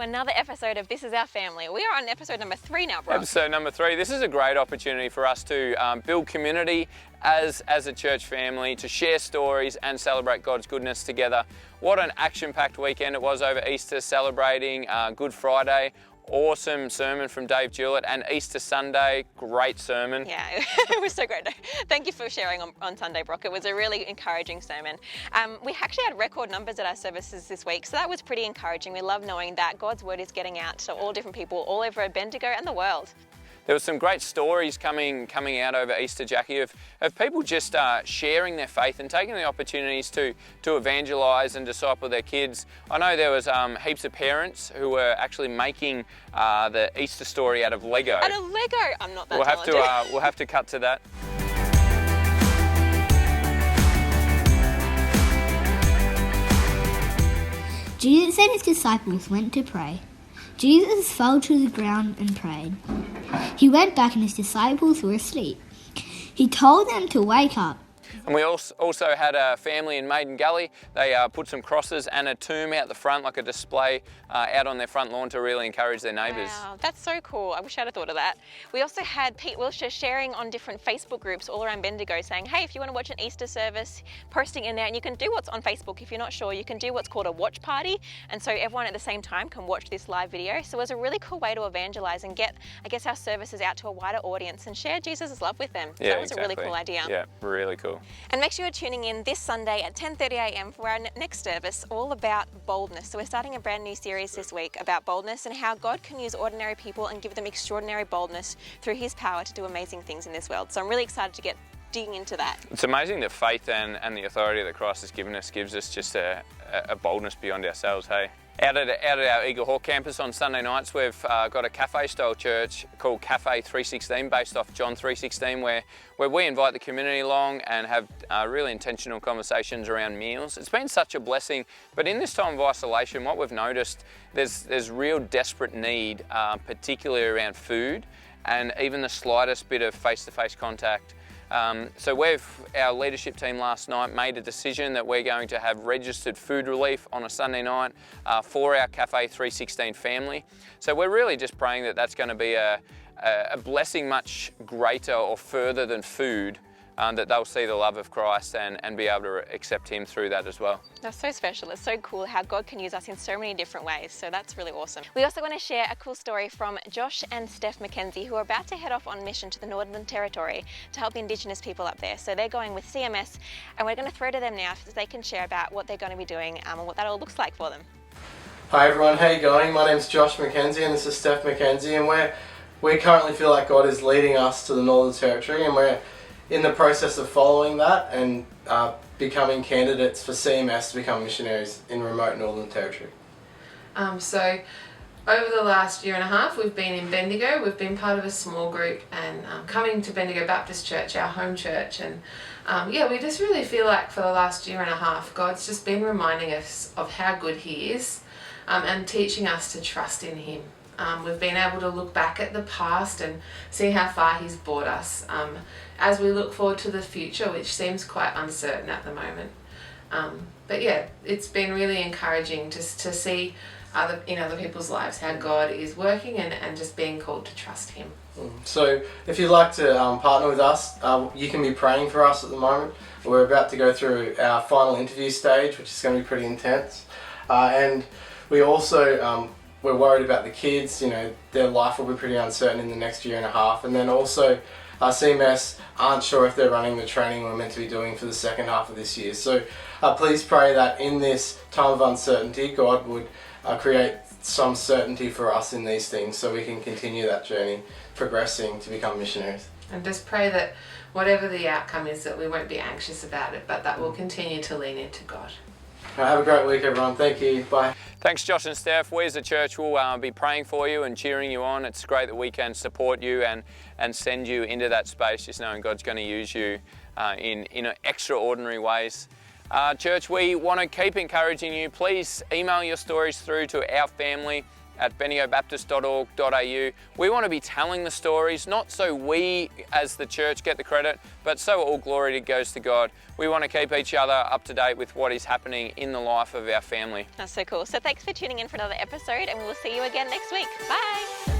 to another episode of This Is Our Family. We are on episode number 3 now, Brock. Episode number 3. This is a great opportunity for us to build community as a church family, to share stories and celebrate God's goodness together. What an action-packed weekend it was over Easter, celebrating Good Friday. Awesome sermon from Dave Jewett, and Easter Sunday, great sermon. Yeah, it was so great. Thank you for sharing on Sunday, Brock. It was a really encouraging sermon. We actually had record numbers at our services this week, so that was pretty encouraging. We love knowing that God's word is getting out to all different people all over Bendigo and the world. There were some great stories coming out over Easter, Jackie, of people just sharing their faith and taking the opportunities to evangelise and disciple their kids. I know there was heaps of parents who were actually making the Easter story out of Lego. Out of Lego? I'm not that talented. We'll have to cut to that. Jesus and his disciples went to pray. Jesus fell to the ground and prayed. He went back and his disciples were asleep. He told them to wake up. And we also had a family in Maiden Gully. They put some crosses and a tomb out the front, like a display out on their front lawn to really encourage their neighbours. Wow, that's so cool. I wish I'd have thought of that. We also had Pete Wilshire sharing on different Facebook groups all around Bendigo saying, hey, if you want to watch an Easter service, posting in there, and you can do what's on Facebook. If you're not sure, you can do what's called a watch party. And so everyone at the same time can watch this live video. So it was a really cool way to evangelise and get, I guess, our services out to a wider audience and share Jesus' love with them. So Yeah, that was exactly. a really cool idea. Yeah, really cool. And make sure you're tuning in this Sunday at 10:30 a.m. for our next service, all about boldness. So we're starting a brand new series this week about boldness and how God can use ordinary people and give them extraordinary boldness through his power to do amazing things in this world. So I'm really excited to get digging into that. It's amazing that faith and the authority that Christ has given us gives us just a boldness beyond ourselves, hey? Out at our Eagle Hawk campus on Sunday nights, we've got a cafe-style church called Cafe 316, based off John 3:16, where we invite the community along and have really intentional conversations around meals. It's been such a blessing, but in this time of isolation, what we've noticed, there's real desperate need, particularly around food and even the slightest bit of face-to-face contact. So our leadership team last night made a decision that we're going to have registered food relief on a Sunday night for our Cafe 316 family. So we're really just praying that that's going to be a blessing much greater or further than food, that they'll see the love of Christ and be able to accept him through that as well. That's so special. It's so cool how God can use us in so many different ways. So that's really awesome. We also want to share a cool story from Josh and Steph McKenzie, who are about to head off on mission to the Northern Territory to help Indigenous people up there. So they're going with CMS, and we're going to throw to them now so they can share about what they're going to be doing and what that all looks like for them. Hi everyone, how you going? My name's Josh McKenzie and this is Steph McKenzie, and we currently feel like God is leading us to the Northern Territory, and we're in the process of following that and becoming candidates for CMS to become missionaries in remote Northern Territory. So over the last year and a half we've been in Bendigo. We've been part of a small group and coming to Bendigo Baptist Church, our home church, and we just really feel like for the last year and a half God's just been reminding us of how good he is and teaching us to trust in him. We've been able to look back at the past and see how far he's brought us as we look forward to the future, which seems quite uncertain at the moment. But yeah, it's been really encouraging just to see in other people's lives how God is working and just being called to trust him. So if you'd like to partner with us, you can be praying for us at the moment. We're about to go through our final interview stage, which is going to be pretty intense. And we also we're worried about the kids. Their life will be pretty uncertain in the next year and a half. And then also CMS aren't sure if they're running the training we're meant to be doing for the second half of this year. So please pray that in this time of uncertainty, God would create some certainty for us in these things so we can continue that journey, progressing to become missionaries. And just pray that whatever the outcome is, that we won't be anxious about it, but that we'll continue to lean into God. Have a great week, everyone. Thank you. Bye. Thanks, Josh and Steph. We as a church will be praying for you and cheering you on. It's great that we can support you and send you into that space, just knowing God's going to use you in extraordinary ways. Church, we want to keep encouraging you. Please email your stories through to our family at bendigobaptist.org.au. We want to be telling the stories, not so we as the church get the credit, but so all glory goes to God. We want to keep each other up to date with what is happening in the life of our family. That's so cool. So thanks for tuning in for another episode, and we will see you again next week. Bye.